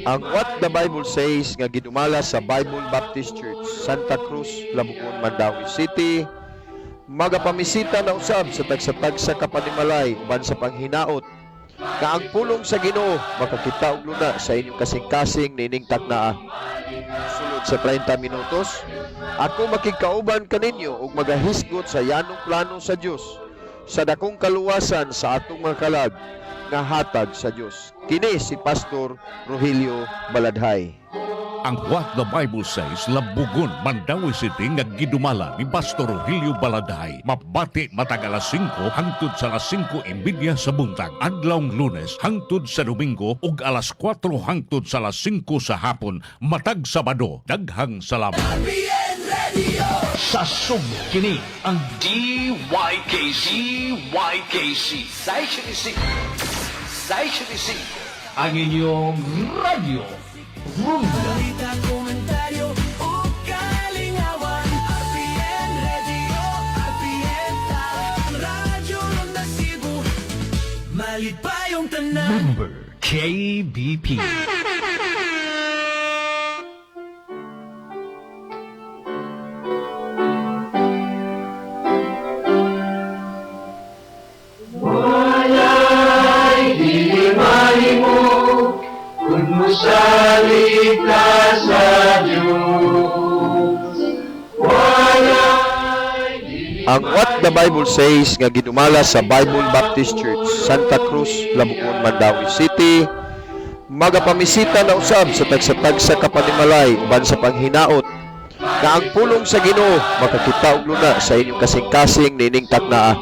Ang What the Bible Says nga gidumala sa Bible Baptist Church, Santa Cruz, Labugon, Mandawi City, magapamisita na usab sa tagsa-tagsa kapanimalay uban sa panghinaot nga ang pulong sa Ginoo makakita og luna sa inyong kasing-kasing nining taknaa. Sulod sa 30 minutos, ako makigkauban kaninyo ug magahisgot sa yanong plano sa Dios sa dakong kaluwasan sa atong mga kalag nga hatag sa Dios. Kini si Pastor Rogelio Baladhay. Ang What the Bible Says, Labugon, Mandawi City nga gidumala ni Pastor Rogelio Baladhay. Mabati matag alas 5 hangtod sa alas 5:30 sa buntag. Adlawng Lunes hangtod sa Domingo ug alas 4 hangtod sa alas 5 sa hapon. Matag Sabado. Daghang salamat. Sa subkini ang DYKC Sai ang inyong radyo Rumba. Balita, komentaryo o kalingawan. RPN Radio, RPN Tao, Radyo Ronda Cebu. Malit pa yung tanan. Member KBP. Ang What the Bible Says nga gidumala sa Bible Baptist Church, Santa Cruz, Labugon, Mandawi City, magapamisita na usab sa tagsa-tagsa kapanimalay uban sa panghinaot nga ang pulong sa Ginoo makakita og luna sa inyong kasing-kasing nining taknaa.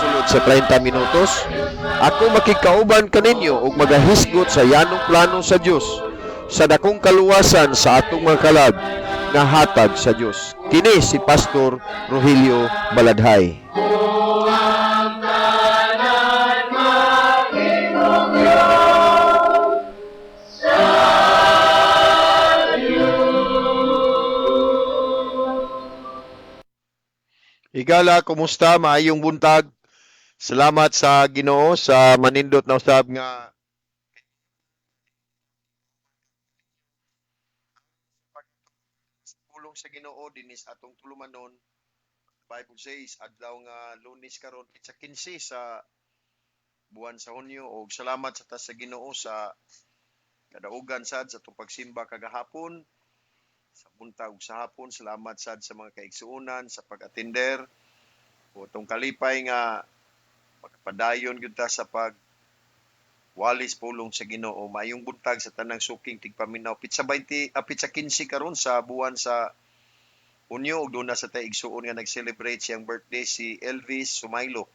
Sulod sa 30 minutos, ako makigkauban kaninyo ug magahisgot sa yanong plano sa Dios sa dakong kaluwasan sa atong mga kalag nga hatag sa Dios. Kini si Pastor Rogelio Baladhay. Higala, kumusta? Maayong buntag. Salamat sa Ginoo sa manindot na usab nga pulong sa Ginoo dinis atong tulumanon. Bible says adlaw nga Lunes karon sa 15 sa buwan sa Hunyo og salamat sa ta sa Ginoo sa kadaugan sad sa atong pagsimba kagahapon sa buntag ug sa hapon. Salamat sad sa mga kaigsuonan sa pag-attender o tong kalipay nga makapadayon gyud ta sa pag walis pulong sa Ginoo. Mayong buntag sa tanang suking tigpaminaw. Pizza 20, pizza 15 karon sa buwan sa Hunyo ug duna sa tay igsuon nga nag-celebrate siyang birthday si Elvis Sumailo.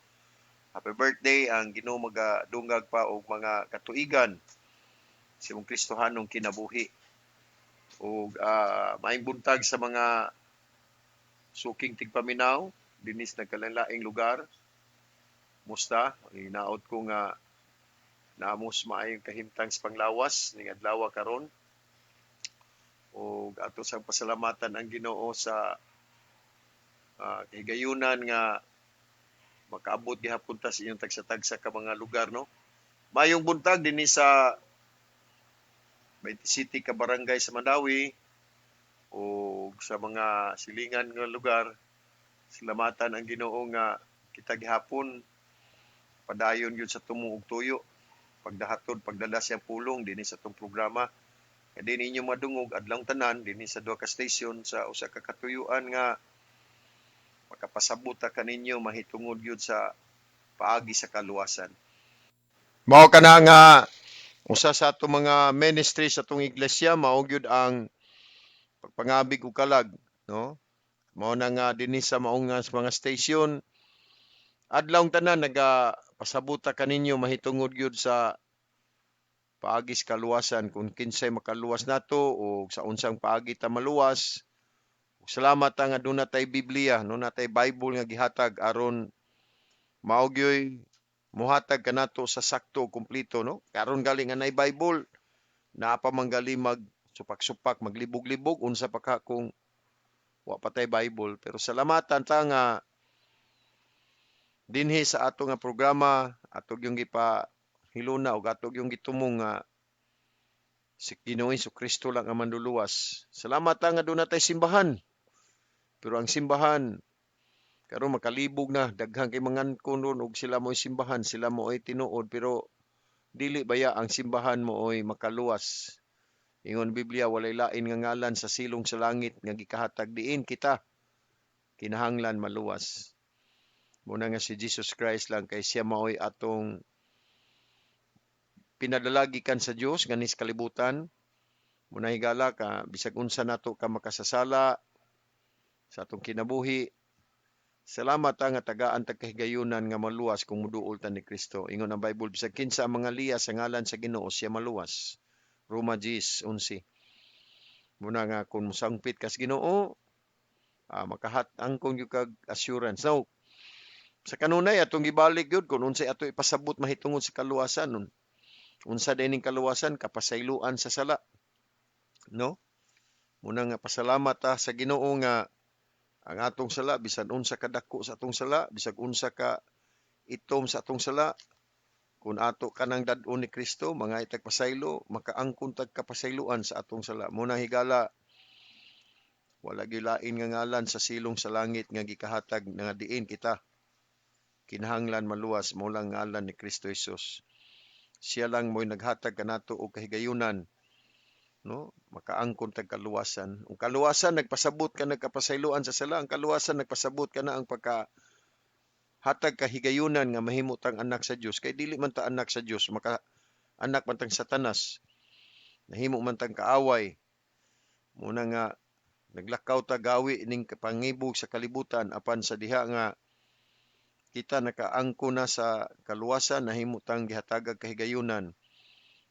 Happy birthday ang Ginoo magadungag pa og mga katuigan sa imong Kristohanong kinabuhi. Ug maayong buntag sa mga suking tigpaminaw dinis nagkalain-laing lugar. Musta? Inaot ko nga naamos maayong kahimtang sa panglawas ning adlaw karon. O ato sa pasalamatan ang Ginoo sa higayunan nga makaabot gihapon ta sa inyong tagsa-tagsa ka mga lugar, no. Mayong buntag dinhi sa 20 City ka barangay sa Mandawi o sa mga silingan nga lugar. Salamatan ang Ginoo nga kita gihapon padayon gyud sa tumo ug tuyo pagdahatod pagdala siyang pulong dinhi sa tong programa. Kaya din ninyo madungog adlawng tanan dinhi sa duha ka station sa usa ka katuyuan nga makapasabot ta kaninyo mahitungod gyud sa paagi sa kaluwasan. Mao kana nga usa sa atong mga ministry sa atong iglesia mao gyud ang pagpangabig og kalag, no? Mao na nga dinhi sa maong nga mga station adlawng tanan pasabot ta kaninyo mahitungod gyud sa paagi sa kaluwasan kung kinsay makaluwas nato o sa unsang paagi ta maluwas. Salamat ta nga doon natay Biblia, no natay Bible nga gihatag aron mao gyoy muhatag kanato sa sakto kumpleto, no. Karon gali nga nay Bible naa pa manggali mag supak-supak maglibog-libog unsa pa ka kung wa patay Bible. Pero salamatan ta nga dinhi sa ato nga programa, atog yung gipahiluna o atog yung gitumong nga si Ginoong Kristo lang ang manluluwas. Salamat nga doon natay simbahan. Pero ang simbahan, karon makalibog na, daghang kay mangan kunon og sila mo'y simbahan, sila mo'y tinuod, pero dili baya ang simbahan mo'y makaluwas. Ingon Biblia, walay lain nga ngalan sa silong sa langit nga gikahatag diin kita kinahanglan maluwas. Muna nga si Jesus Christ lang kay siya maoy atong pinadalagikan sa Dios ganis kalibutan. Muna higala ka bisag unsa nato ka makasasala sa atong kinabuhi. Salamat nga tagaan tag kahigayunan nga maluwas kung muduol ta ni Kristo. Ingon ang Bible bisag kinsa ang mga liya sa ngalan sa Ginoo siya maluwas. Roma 10:11. Muna nga kung musangpit kas Ginoo, makahat-angkon yung kag assurance. Now, sa kanunay atong gibalik gyud kung unsay ato ipasabot mahitungod sa kaluwasan. Unsa dining kaluwasan kapasayloan sa sala. No? Muna nga pasalamat ta sa Ginoo nga ang atong sala bisan unsa ka dako sa atong sala, bisag unsa ka itom sa atong sala, kung ato kanang dad-on ni Kristo, mga itag pasaylo, makaangkon tag kapasayloan sa atong sala. Muna higala wala gilain nga ngalan sa silong sa langit nga gikahatag nga diin kita kinahanglan maluwas mo lang ngalan ni Kristo Jesus. Siya lang mo'y naghatag kanato og kahigayunan, no? Makaangkon tag kaluwasan. Ang kaluwasan nagpasabot ka nagkapasayloan sa sala, ang kaluwasan nagpasabot ka na ang hatag kahigayunan nga mahimutang anak sa Dios kay dili man ta anak sa Dios, maka anak man tang Satanas. Nahimo man tang kaaway. Muna nga naglakaw ta gawi ning pangibog sa kalibutan apan sa diha nga kita nakaangko na sa kaluwasan nahimutang gihatagag kahigayunan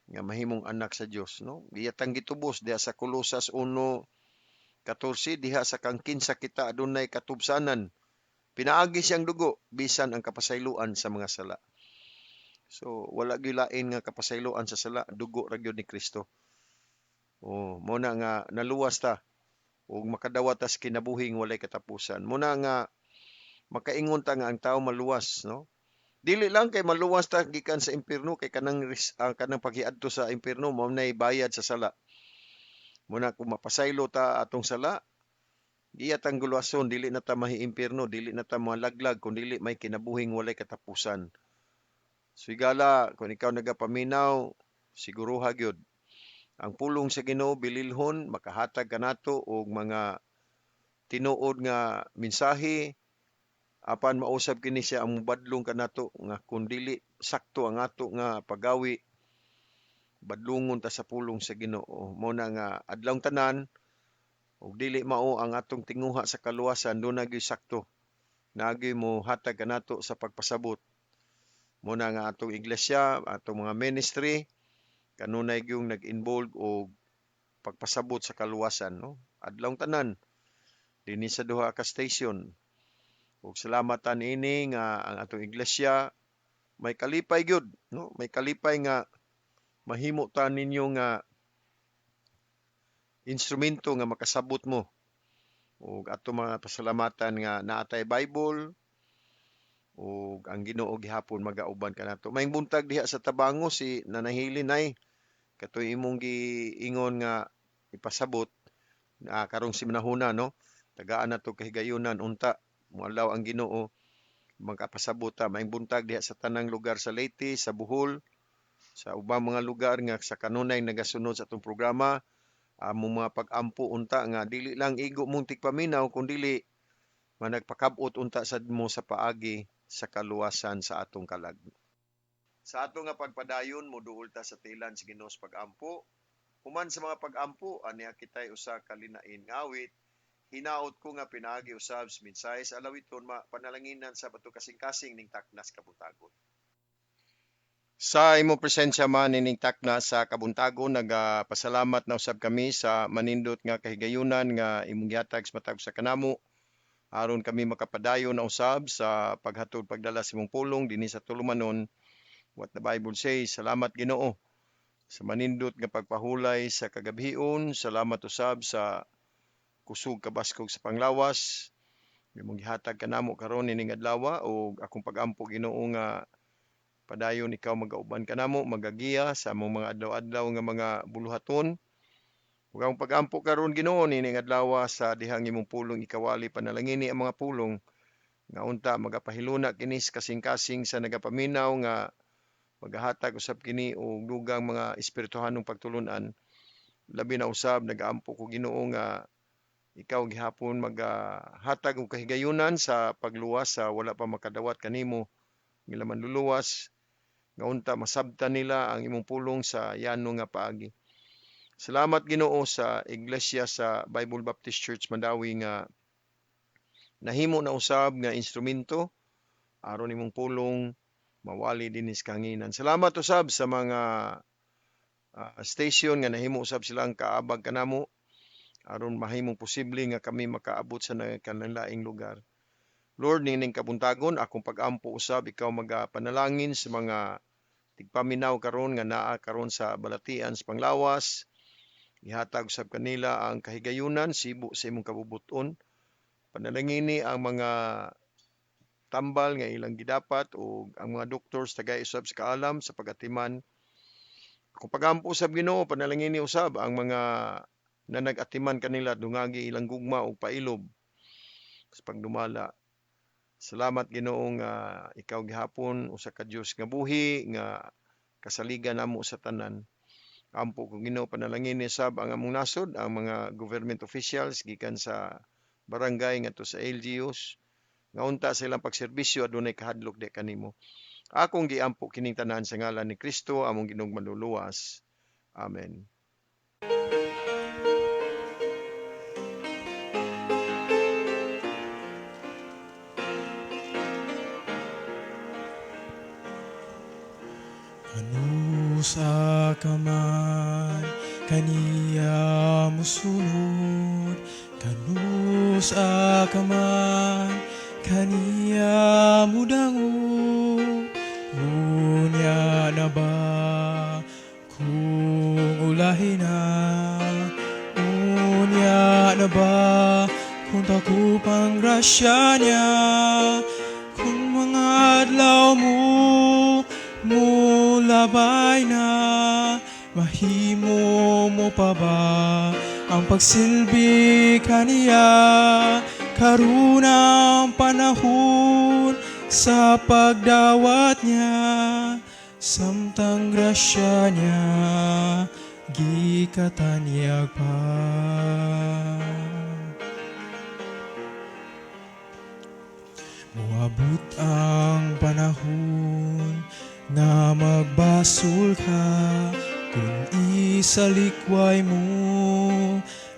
nga mahimong anak sa Dios, no? Giyatang gitubos diha sa Kolosas 1:14 diha sa kang kinsa kita adunay katubsanan. Pinaagi siyang dugo bisan ang kapasayloan sa mga sala. So wala gilain nga kapasayloan sa sala, dugo ra gyud ni Kristo. Mo na nga naluwas ta ug makadawat tas kinabuhing walay katapusan. Muna nga makaingon ta nga ang tao maluwas, no? Dili lang kay maluwas ta gikan sa impierno kay kanang paghiadto sa impierno mao nay bayad sa sala. Muna kung mapasaylo ta atong sala, giyatang guluwason dili na ta mahi-impierno, dili na ta malaglag kun dili may kinabuhing walay katapusan. So higala kung ikaw nagapaminaw, siguruha gyud ang pulong sa Ginoo bililhon makahatag kanato og mga tinuod nga mensahe apan mausab kini siya ang mubadlong kanato nga kun dili sakto ang ato nga pagawi badlungon ta sa pulong sa Ginoo. Mao na nga adlawng tanan ug dili mao ang atong tinguha sa kaluwasan do na gyud sakto. Nagi mo hatag kanato sa pagpasabot. Mao na nga atong iglesia, atong mga ministry kanunay gyung nag-involve og pagpasabot sa kaluwasan, no? Adlawng tanan dinhi sa duha ka station. Ug salamatan ini nga ang atong iglesia may kalipay gyud, no? May kalipay nga mahimo ta ninyo nga instrumento nga makasabot mo. Ug ato mga pasalamatan nga naatay Bible ug ang Ginoo gihapon magauban kanato. May buntag diha sa Tabango si Nanahilin ay katoy imong giingon nga ipasabot karong simanahuna, no? Tagaan nato kahigayunan unta moalaw ang Ginoo magkapasabot ta. May buntag diha sa tanang lugar sa Leyte, sa Bohol, sa ubang mga lugar nga sa kanunay nagasunod sa atong programa. Among mga pag-ampo unta nga dili lang igo mong tigpaminaw kundi managpakabot unta sad mo sa paagi sa kaluwasan sa atong kalag. Sa ato nga pagpadayon moduol ta sa tilan sa Ginoo sa pag-ampo. Human sa mga pag-ampo aniya kitay usa ka linain nga awit. Hinaot ko nga pinaagi usab sa mensahe sa alawiton panalanginan sa bato kasing-kasing ning taknas kabuntagon. Sa imo presensya man ning taknas sa kabuntagon nagapasalamat na usab kami sa manindot nga kahigayunan nga imong gihatag sa matag sa kanamo aron kami makapadayon na usab sa paghatod pagdala sa imong pulong dinhi sa tulumanon. What the Bible says, salamat Ginoo sa manindot nga pagpahulay sa kagabhion, salamat usab sa kusog kabaskog sa panglawas. Imong gihatag kanamo karon ining adlaw o akong pag-ampo Ginoo nga padayon ikaw magauban kanamo, magagiya sa among mga adlaw-adlaw nga mga buluhaton. Ug ang pag-ampo karon Ginoo nining adlaw sa dihang imong pulong ikawali panalangini ang mga pulong nga unta magapahiluna kini sa kasing-kasing sa nagapaminaw nga magahatag usab kini og dugang mga espirituhanong pagtulun-an. Labi na usab nagaampo ko Ginoo nga ikaw gihapon maghatag og kahigayunan sa pagluwas sa wala pa makadawat kanimo nga manluluwas nga unta masabtan nila ang imong pulong sa yano nga paagi. Salamat Ginoo sa iglesia sa Bible Baptist Church Mandawi nga nahimo na usab nga instrumento aron imong pulong mawali dinis kanginan. Salamat usab sa mga station nga nahimo usab silang kaabag kanamo aron mahimong posible nga kami makaabot sa kanalaing lugar. Lord, nining kabuntagon akong pag-ampo usab ikaw magapanalangin sa mga tigpaminaw karon nga naa karon sa balatian sa panglawas. Ihatag usab kanila ang kahigayunan sibo sa imong kabubuton. Panalangini ang mga tambal nga ilang gidapat o ang mga doktors tagay usab sa kaalam sa pagatiman. Kung pag-ampo usab Ginoo panalangini usab ang mga na nag-atiman kanila dungagi ilang gugma o pailob sa pagdumala. Salamat Ginoo nga ikaw gihapon usa ka Dios nga buhi nga kasaligan namo sa tanan. Ampo ko Ginoo panalangin sab ang among nasod, ang mga government officials gikan sa barangay ngadto sa LGUs nga unta sa ilang pagserbisyo adunay kahadlok di kanimo. Akong giampo kining tanan sa ngalan ni Kristo among Ginoong manluluwas. Amen. Sa kaman kaniya musunod, kanus akaman kaniya mudango. Unya na ba kung ulahin na? Unya na ba kung takupang grasya niya? Kung mga adlaw mo mulabay na, mahimo mo pa ba ang pagsilbi kaniya? Karunang panahon sa pagdawat niya, samtang grasya niya gikatanyag pa. Muabot ang panahon na magbasol ka kung isalikway mo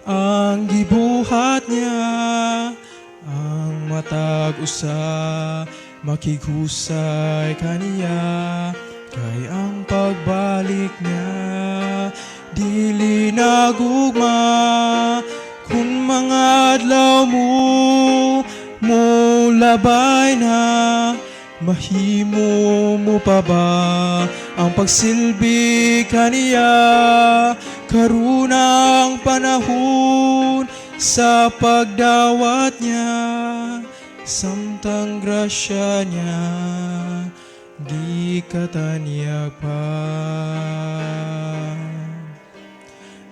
ang gibuhat niya. Ang matag usa makighusay kaniya, kay ang pagbalik niya dili nagugma. Kung mga adlaw mo mulabay na, mahimo mo pa ba ang pagsilbi kaniya? Karunang panahon sa pagdawat niya, samtang grasya niya gikatanyag pa.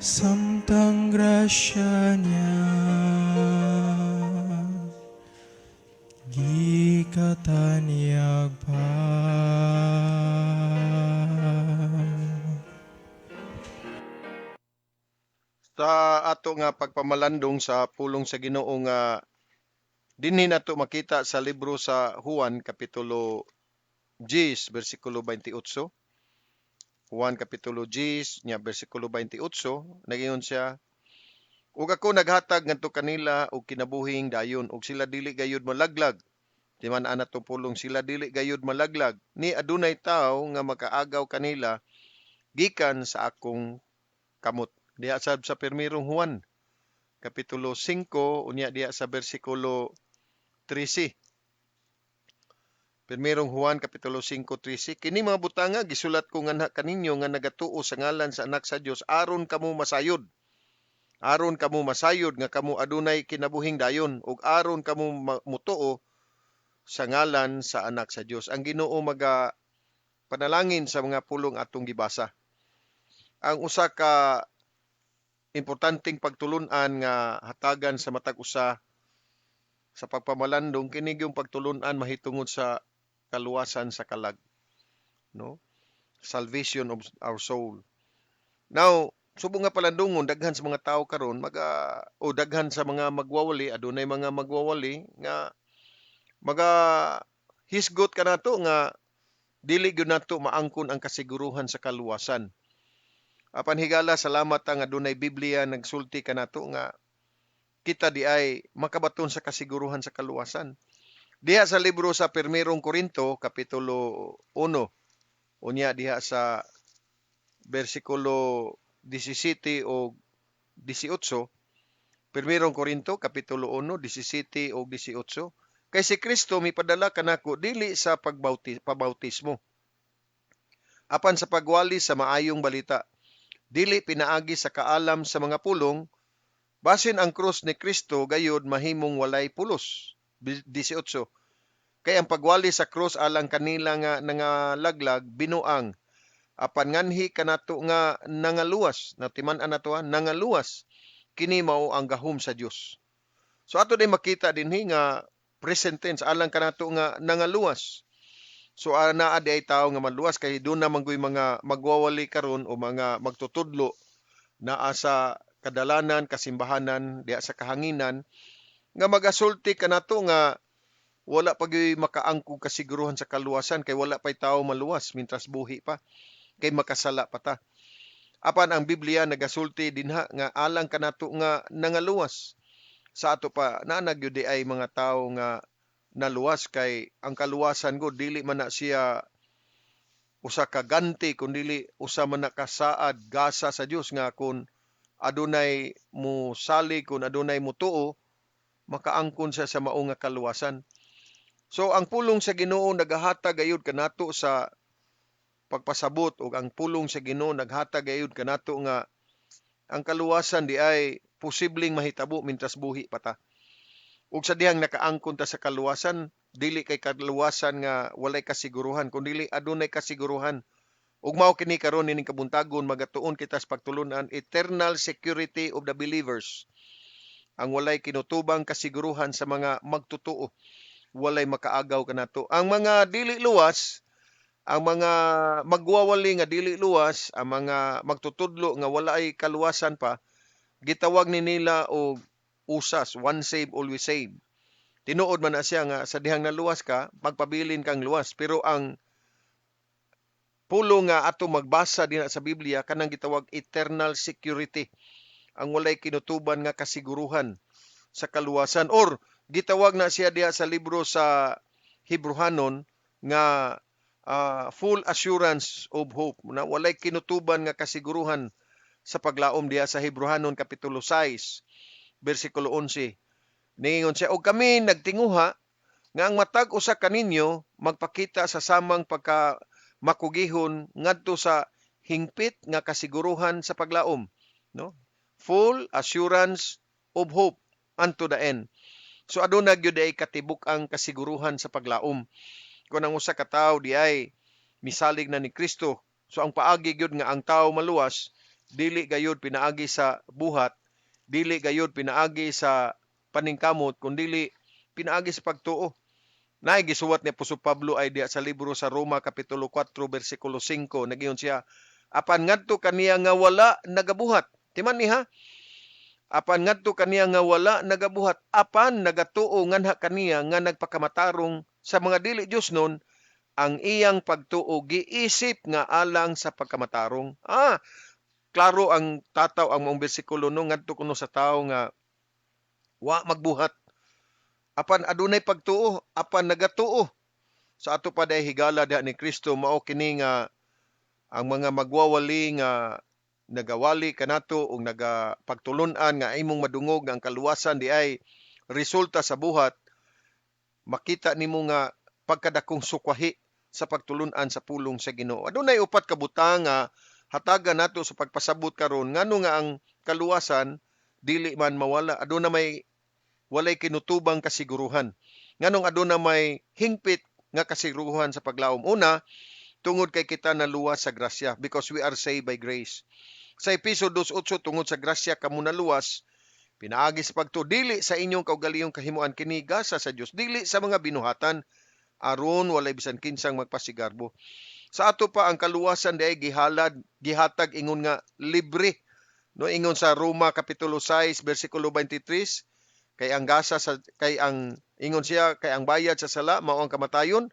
Samtang grasya niya gikatanyag pa. Sa ato nga pagpamalandong sa pulong sa Ginoo nga dinhi nato makita sa libro sa Juan kapitulo 10 bersikulo 28. Juan kapitulo 10 nya bersikulo 28 nagingon siya, ug ako naghatag ngadto kanila og kinabuhing dayon ug sila dili gayud malaglag. Di man ana to pulong sila dili gayud malaglag, ni adunay tawo nga makaagaw kanila gikan sa akong kamot. Diya sa pirmirong Juan kapitulo 5 unya diya sa bersikulo 13. Pirmirong Juan kapitulo 5:13, kini mga butanga gisulat ko nganha kaninyo nga nagatuo sa ngalan sa anak sa Dios aron kamo masayod. Aron kamo masayod nga kamo adunay kinabuhing dayon ug aron kamo mutuo sa ngalan sa anak sa Dios. Ang Ginoo maga panalangin sa mga pulong atong gibasa. Ang usa ka importanteng pagtulun-an nga hatagan sa matag usa sa pagpamalandong kini yung pagtulun-an mahitungod sa kaluwasan sa kalag, no? Salvation of our soul. Now, subong nga palandungon daghan sa mga tao karon o daghan sa mga magwawali, adunay mga magwawali nga hisgot kanato nga dili gyud nato maangkon ang kasiguruhan sa kaluwasan. Apan higala salamat ang adunay Biblia nagsulti kanato nga kita di ay makabaton sa kasiguruhan sa kaluwasan. Diha sa libro sa 1 Korinto kapitulo 1 unya diha sa bersikulo 17 o 18, 1 Korinto kapitulo 1, 17 o 18, kay si Kristo mipadala kanako dili sa pabautismo apan sa pagwali sa maayong balita, dili pinaagi sa kaalam sa mga pulong, basin ang krus ni Kristo gayud mahimong walay pulos. 18. Kay ang pagwali sa krus alang kanila nga nangalaglag binuang, apan nganhi kanato nga nangaluwas, natiman-an nato nangaluwas, kini mao ang gahom sa Dios. So ato day makita dinhi nga present tense alang kanato nga nangaluwas. So naa di ay tao nga maluwas kay doon na manggoy mga magwawali karon o mga magtutudlo naa sa kadalanan, kasimbahanan, diha sa kahanginan nga magasulti kanato nga wala pagyoy makaangkog kasiguruhan sa kaluwasan kay wala pay tao maluwas mintras buhi pa kay makasala pa ta. Apan ang Biblia nagasulti dinha nga alang kanato nga nangaluwas. Sa ato pa naanag gyud ay mga tao nga naluwas kay ang kaluwasan gud dili man na siya usa ka ganti kundi usa man na kasaad gasa sa Dios nga kun adunay mo sali, kun adunay mo tuo, makaangkon siya sa mao nga kaluwasan. So ang pulong sa Ginoo nagahatag gayud kanato sa pagpasabot ug ang pulong sa Ginoo naghatag gayud kanato nga ang kaluwasan di ay posibleng mahitabo mintras buhi pa ta. Ug sa dihang nakaangkon ta sa kaluwasan, dili kay kaluwasan nga walay kasiguruhan, kundi adunay kasiguruhan. Ug mao kini karon ining kabuntagon magatuon kita sa pagtulunan eternal security of the believers. Ang walay kinutubang kasiguruhan sa mga magtutuo, walay makaagaw kanato. Ang mga dili luwas, ang mga magwawali nga dili luwas, ang mga magtutudlo nga walay kaluwasan pa, gitawag ni nila og usas, one save, always save. Tinuod man na siya nga sa dihang naluwas ka, magpabilin kang luwas. Pero ang pulong nga ato magbasa din sa Biblia, kanang gitawag eternal security. Ang walay kinutuban nga kasiguruhan sa kaluwasan. Or gitawag na siya diha sa libro sa Hebrehanon nga full assurance of hope. Na walay kinutuban nga kasiguruhan sa paglaom diha sa Hebrehanon kapitulo 6. Versikulo 11. Ningon siya, og kami nagtinguha nga ang matag usa kaninyo magpakita sa samang pagka makugihon ngadto sa hingpit nga kasiguruhan sa paglaom, no? Full assurance of hope unto the end. So aduna gyud ay katibuk ang kasiguruhan sa paglaom. Kung ang usa ka tawo di ay misalig na ni Kristo, so ang paagi gyud nga ang tawo maluwas dili gayud pinaagi sa buhat, dili gayud pinaagi sa paningkamot, kundi pinaagi sa pagtuo. Naay gisuwat ni Apostol Pablo ay diha sa libro sa Roma kapitulo 4 bersikulo 5, nagiyon siya, apan ngadto kaniya nga wala nagabuhat. Timan niha? Apan ngadto kaniya nga wala nagabuhat, apan nagatuo nganha kaniya nga nagpakamatarong sa mga dili Dios nun, ang iyang pagtuo giisip nga alang sa pagkamatarong. Klaro ang tataw ang mong bersikulo no ngadto kuno sa tawo nga wa magbuhat. Apan adunay pagtuo, apan nagatuo. Sa ato pa day higala diha ni Kristo mao kini nga ang mga magwawali nga nagawali kanato ug nagapagtulun-an nga imong madungog nga ang kaluwasan di ay resulta sa buhat, makita nimo nga pagkadakong sukwahi sa pagtulun-an sa pulong sa Ginoo. Adunay upat ka butang nga hatagan nato sa pagpasabot karon ngano nga ang kaluwasan dili man mawala. Aduna may walay kinutubang kasiguruhan. Nganong aduna may hingpit nga kasiguruhan sa paglaom. Una, tungod kay kita naluwas sa grasya because we are saved by grace. Sa Episo 2:8 tungod sa grasya kamo naluwas, pinaagi sa pagtuo, dili sa inyong kaugalingong kahimuan kini gasa sa Dios, dili sa mga binuhatan aron walay bisan kinsang magpasigarbo. Sa ato pa ang kaluwasan diay gihatag ingon nga libre. No, ingon sa Roma kapitulo 6 bersikulo 23, kay ang gasa sa kay ang ingon siya kay ang bayad sa sala mao ang kamatayon,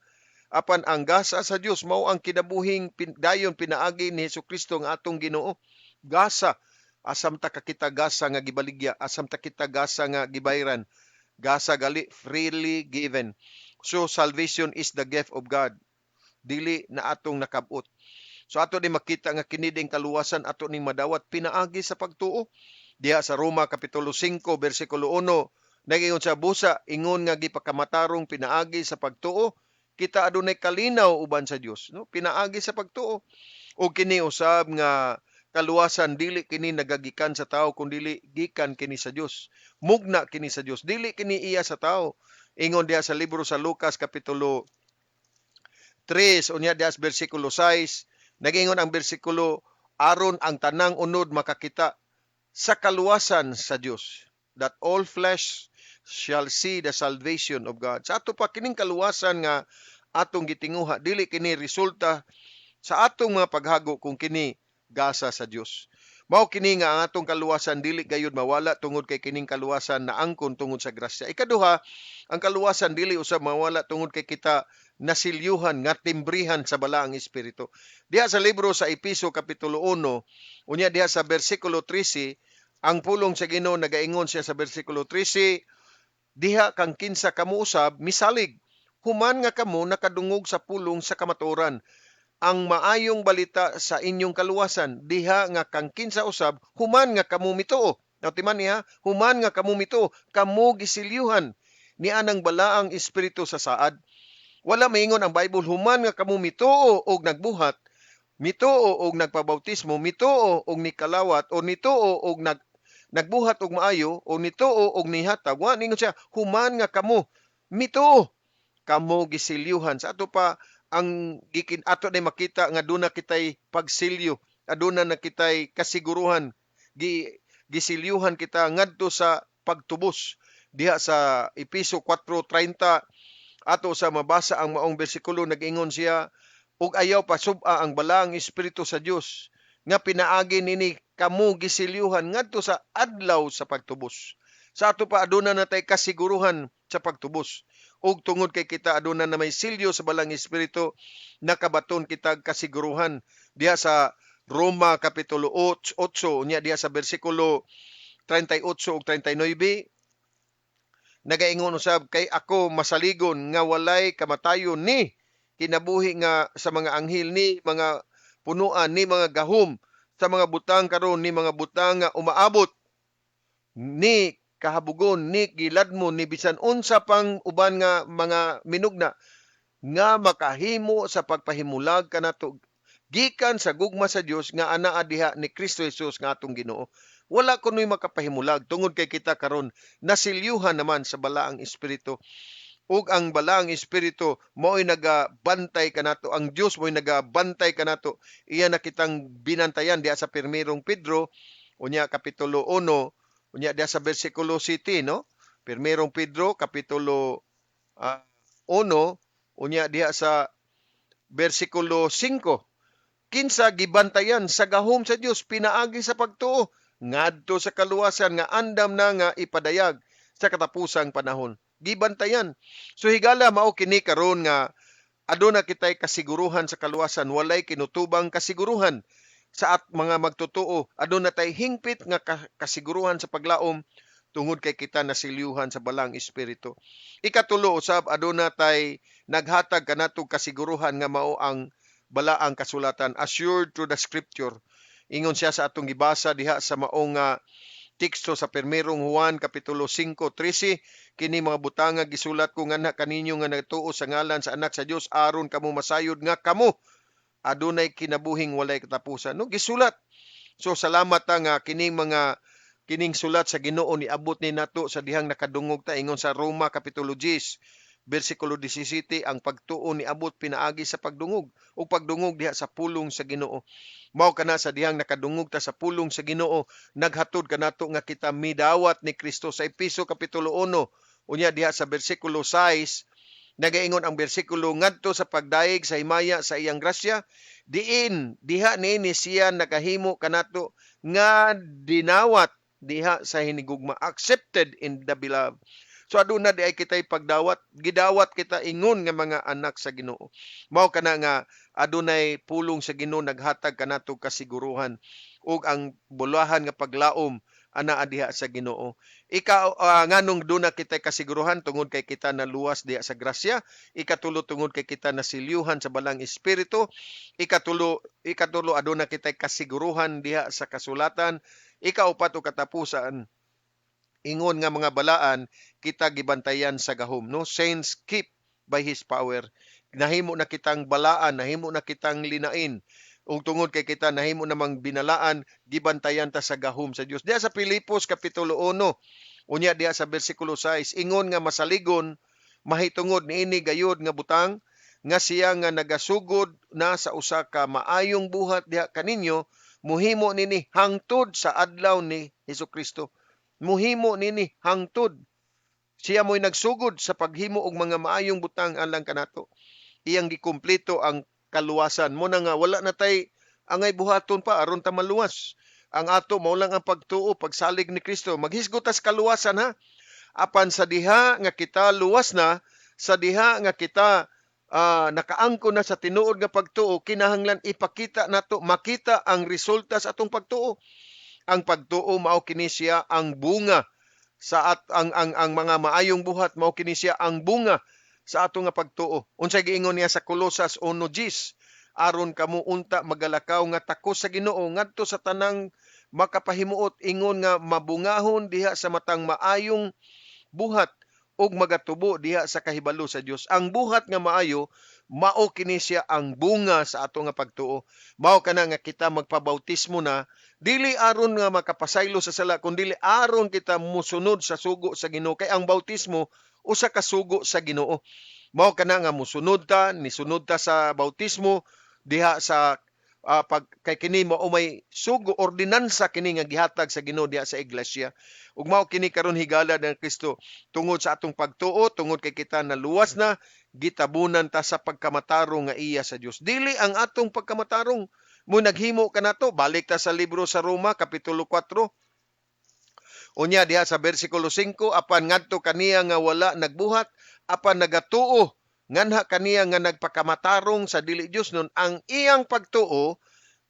apan ang gasa sa Dios mao ang kinabuhing dayon pinaagi ni Hesukristo nga atong Ginoo. Gasa asam ta kita gasa nga gibaligya, asam ta kita gasa nga gibayran, gasa gali freely given. So salvation is the gift of God, dili na atong nakabot. So ato ni makita nga kini ding kaluwasan ato ning madawat pinaagi sa pagtuo. Diha sa Roma kapitulo 5 bersikulo 1 nagingon sa busa ingon nga gipakamatarong pinaagi sa pagtuo, kita adunay kalinaw uban sa Dios, no? Pinaagi sa pagtuo. O kini usab nga kaluwasan dili kini nagagikan sa tao kundi gikan kini sa Dios. Mugna kini sa Dios, dili kini iya sa tao. Ingon diha sa libro sa Lucas kapitulo 3 unya diha sa bersikulo 6, nagingon ang bersikulo aron ang tanang unod makakita sa kaluwasan sa Dios, that all flesh shall see the salvation of God. Sa ato pa kining kaluwasan nga atong gitinguha, dili kini resulta sa atong mga paghago kung kini gasa sa Dios. Mao kini nga ang atong kaluwasan dili gayud mawala tungod kay kining kaluwasan na angkon tungod sa grasya. Ikaduha, ang kaluwasan dili usab mawala tungod kay kita nasilyuhan nga timbrihan sa balaang espiritu. Diha sa libro sa Episo kapitulo 1, unya diha sa bersikulo 13, ang pulong sa Ginoo nagaingon siya sa bersikulo 13, diha kang kinsa kamo usab misalig, human nga kamo nakadungog sa pulong sa kamatuoran. Ang maayong balita sa inyong kaluwasan, diha nga kang kinsa usab human nga kamo mituo. Timan niya, human nga kamo mituo, kamo gisilyuhan ni anang balaang espiritu sa saad. Wala maingon ang Bible human nga kamo mituo og nagbuhat, mituo og nagpabautismo, mituo og nikalawat o mituo og nagbuhat og maayo o mituo og nihatag. Wa ningon siya human nga kamo mituo, kamo gisilyuhan. Sa ato pa ang gikin ato na makita nga aduna kitay pagsilyo, aduna na kitay kasiguruhan, gisilyuhan kita ngadto sa pagtubos. Diha sa Episo 4:30 ato sa mabasa ang maong bersikulo, nag-ingon siya, ug ayaw pa sub-a ang balaang espiritu sa Dios nga pinaagi nini kamo gisilyuhan ngadto sa adlaw sa pagtubos. Sa ato pa aduna natay kasiguruhan sa pagtubos. Ug tungod kay kita aduna na may silyo sa balaang espiritu, nakabaton kita kasiguruhan. Diha sa Roma kapitulo 8 unya diha sa bersikulo 38 ug 39, nagaingon usab kay ako masaligon nga walay kamatayon ni kinabuhi nga sa mga anghel ni mga punuan ni mga gahom sa mga butang karon ni mga butang nga umaabot ni kahabugon ni giladmo ni bisan unsa pang uban nga mga minugna nga makahimo sa pagpahimulag kanato gikan sa gugma sa Dios nga anaa diha ni Kristo Jesus nga atong Ginoo. Wala kunoy makapahimulag tungod kay kita karon nasilyuhan naman sa balaang espiritu. Ug ang balaang espiritu mao'y nagabantay kanato, ang Dios mao'y nagabantay kanato. Iya na kitang binantayan diha sa 1 Pedro unya kapitulo 1 unya diha sa bersikulo 7, no? 1 Pedro kapitulo 1 unya diha sa bersikulo 5. Kinsa gibantayan sa gahom sa Dios pinaagi sa pagtuo ngadto sa kaluwasan nga andam na nga ipadayag sa katapusang panahon. Gibantayan. So higala mao kini karon nga aduna kitay kasiguruhan sa kaluwasan, walay kinutubang kasiguruhan sa mga magtotoo. Aduna tay hingpit nga kasiguruhan sa paglaom tungod kay kita nasilyuhan sa balang espiritu. Ikatulo usab aduna tay naghatag kanatong kasiguruhan nga mao ang balaang kasulatan, assured through the scripture. Ingon siya sa atong gibasa diha sa maong teksto sa 1 Juan kapitulo 5:13, kini mga butanga gisulat ko nganha kaninyo nga nagtuo sa ngalan sa anak sa Dios aron kamo masayod nga kamo adunay kinabuhing walay katapusan. No, gisulat. So salamat nga kining mga kining sulat sa Ginoo ni abot ni nato sa dihang nakadungog ta ingon sa Roma kapitulo 10 bersikulo 17, ang pagtuo ni abot pinaagi sa pagdungog o pagdungog diha sa pulong sa Ginoo. Mao kana sa dihang nakadungog ta sa pulong sa Ginoo, naghatod kanato nga kita midawat ni Kristo sa Epeso kapitulo 1. Unya diha sa bersikulo 6, nagaingon ang bersikulo ngadto sa pagdaig sa himaya sa iyang grasya, diha niini siya nakahimo kanato nga dinawat diha sa hinigugma, accepted in the beloved. So aduna di ay kitay pagdawat, gidawat kita ingon nga mga anak sa Ginoo. Mao kana nga adunay pulong sa Ginoo naghatag kanato kasiguruhan ug ang bulahan nga paglaom ana diha sa Ginoo. Nganong duna kitay kasiguruhan tungod kay kita naluwas diha sa grasya, ikatulo tungod kay kita nasilyuhan sa balang espiritu, ikatulo aduna kitay kasiguruhan diha sa kasulatan, ikaupat o katapusan ingon nga mga balaan kita gibantayan sa gahom, no? Saints keep by his power. Nahimo na kitang balaan, nahimo na kitang linain. Ug tungod kay kita nahimo namang binalaan, gibantayan ta sa gahom sa Dios. Diya sa Pilipos kapitulo 1, unya diya sa bersikulo 6, ingon nga masaligon mahitungod niini gayud nga butang nga siya nga nagasugod na sa usa ka maayong buhat diha kaninyo, muhimo nini hangtod sa adlaw ni Hesukristo. Muhimo nini hangtod. Siya mo'y nagsugod sa paghimo og mga maayong butang alang kanato. Iyang gikumpleto ang kaluwasan. Mo na nga wala na tay angay buhaton pa aron ta maluwas. Ang ato mao lang ang pagtuo, pagsalig ni Kristo. Maghisgot tas kaluwasan ha. Apan sa diha nga kita luwas na, sa diha nga kita nakaangko na sa tinuod nga pagtuo, kinahanglan ipakita nato, makita ang resulta sa atong pagtuo. Ang pagtuo mao kini siya ang bunga sa ang mga maayong buhat, mao kini siya ang bunga sa ato nga pagtuo. Unsay giingon niya sa Colosas 1:10, aron kamo unta magalakaw nga takos sa Ginoo ngadto sa tanang makapahimuot, ingon nga mabungahon diha sa matang maayong buhat ug magatubo diha sa kahibalo sa Dios. Ang buhat nga maayo mao kini siya ang bunga sa ato nga pagtuo. Mao kana nga kita magpabautismo na dili aron nga makapasaylo sa sala, kundi aron kita musunod sa sugo sa Ginoo. Kay ang bautismo usa ka sugo sa Ginoo. Mao kana nga musunod ta, nisunod ta sa bautismo diha sa kay kini mao may sugo, ordinansa kini nga gihatag sa Ginoo diha sa iglesia. Ug mao kini karon higala ng Kristo tungod sa atong pagtuo, tungod kay kita naluwas na, gitabunan ta sa pagkamatarong nga iya sa Dios. Dili ang atong pagkamatarong mo naghimo kanato. Balik ta sa libro sa Roma kapitulo 4. Unya diha sa bersikulo 5, apan ngadto kaniya nga wala nagbuhat, apan nagatuo nganha kaniya nga nagpakamatarong sa dili Dios nun, ang iyang pagtuo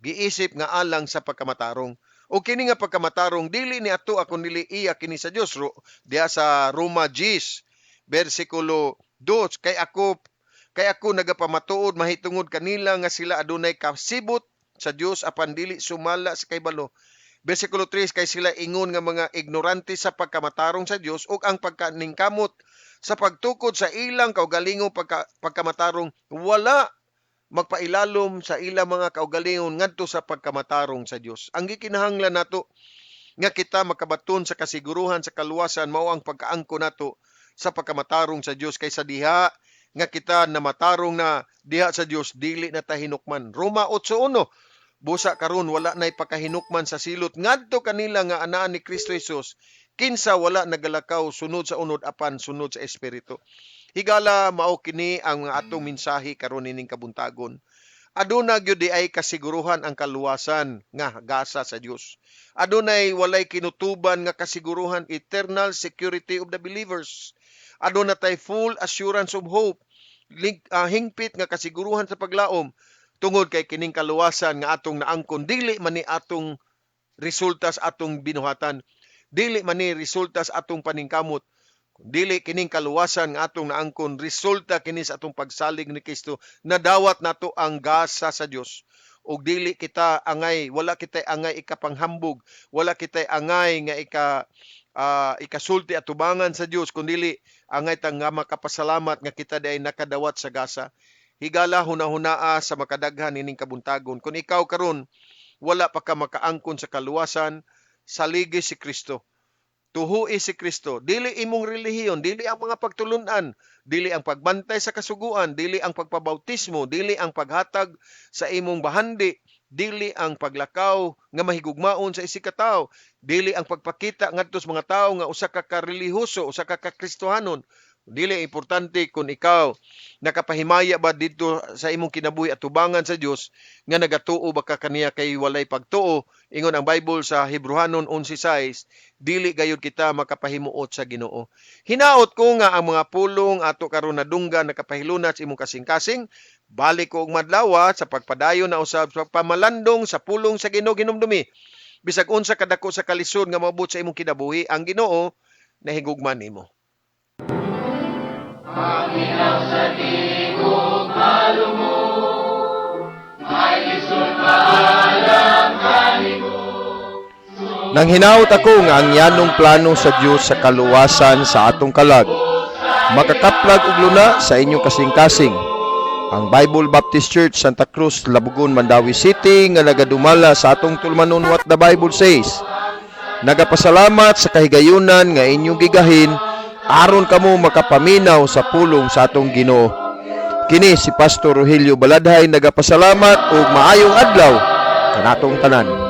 giisip nga alang sa pagkamatarong. O kini nga pagkamatarong dili ni ato akon dili iya kini sa Dios. Diha sa Roma 10 bersikulo 2, kay ako nagapamatuod mahitungod kanila nga sila adunay kasibot sa Dios apan dili sumala sa kaybalo. Bersikulo 3, kay sila ingon nga mga ignorante sa pagkamatarong sa Dios ug ang pagkaningkamot sa pagtukod sa ilang kaugalingong pagkamatarong wala magpailalom sa ilang mga kaugalingon ngadto sa pagkamatarong sa Dios. Ang gikinahanglan nato nga kita makabaton sa kasiguruhan sa kaluwasan mao ang pagkaangko nato sa pagkamatarong sa Dios, kaysa diha nga kita namatarong na diha sa Dios dili na ta hinukman. Roma 8:1, busa karon wala nay pakahinukman sa silot ngadto kanila nga anaa ni Kristo Jesus, kinsa wala nagalakaw sunod sa unod apan sunod sa espiritu. Higala mao kini ang atong mensahe karon ining kabuntagon. Aduna gyud di ay kasiguruhan ang kaluwasan nga gasa sa Dios. Adunay walay kinutuban nga kasiguruhan, eternal security of the believers. Aduna tay full assurance of hope, hingpit nga kasiguruhan sa paglaom tungod kay kining kaluwasan nga atong naangkon, dili man ni atong resulta sa atong binuhatan, dili man ni resulta sa atong paningkamot, dili kining kaluwasan nga atong naangkon, resulta kini sa atong pagsalig ni Kristo, nadawat nato ang gasa sa Dios. Ug dili kita angay, wala kita angay ikapanghambog, wala kita angay nga ikasulti at tubangan sa Dios, kundi angay tang nga makapasalamat nga kita day nakadawat sa gasa. Higala hunahunaa sa makadaghan ining kabuntagon. Kung ikaw karon wala pa ka makaangkon sa kaluwasan, saligi si Kristo. Tuhui si Kristo. Dili imong relihiyon, dili ang mga pagtulunan, dili ang pagbantay sa kasuguan, dili ang pagpabautismo, dili ang paghatag sa imong bahandi, dili ang paglakaw nga mahigugmaon sa isikataw, dili ang pagpakita ngadto sa mga tawo nga usa ka karelihiyoso, usa ka Kristohanon. Dili importante kung ikaw nakapahimaya ba dito sa imong kinabuhi at tubangan sa Dios nga nagatuo ba ka kaniya kay walay pagtuo. Ingon ang Bible sa Hebrehanon 11:6, dili gayud kita makapahimuot sa Ginoo. Hinaot ko nga ang mga pulong ato karon nadungga nakapahilunat sa imong kasing-kasing, balik ko og madlawa sa pagpadayon na usab sa pamalandong sa pulong sa Ginoo ginomdumi. Bisag unsa kadako sa kalisod nga maabot sa imong kinabuhi, ang Ginoo nahigugman nimo. Nang hinaut ako nga ang yanong plano sa Dios sa kaluwasan sa atong kalag, makakaplag og luna sa inyong kasing-kasing. Ang Bible Baptist Church Santa Cruz, Labugon, Mandawi City nga nagadumala sa atong tulmanon what the Bible says. Nagapasalamat sa kahigayunan nga inyong gigahin aron kamo makapaminaw sa pulong sa atong Ginoo. Kini si Pastor Rogelio Baladhay nagapasalamat og maayong adlaw kanatong tanan.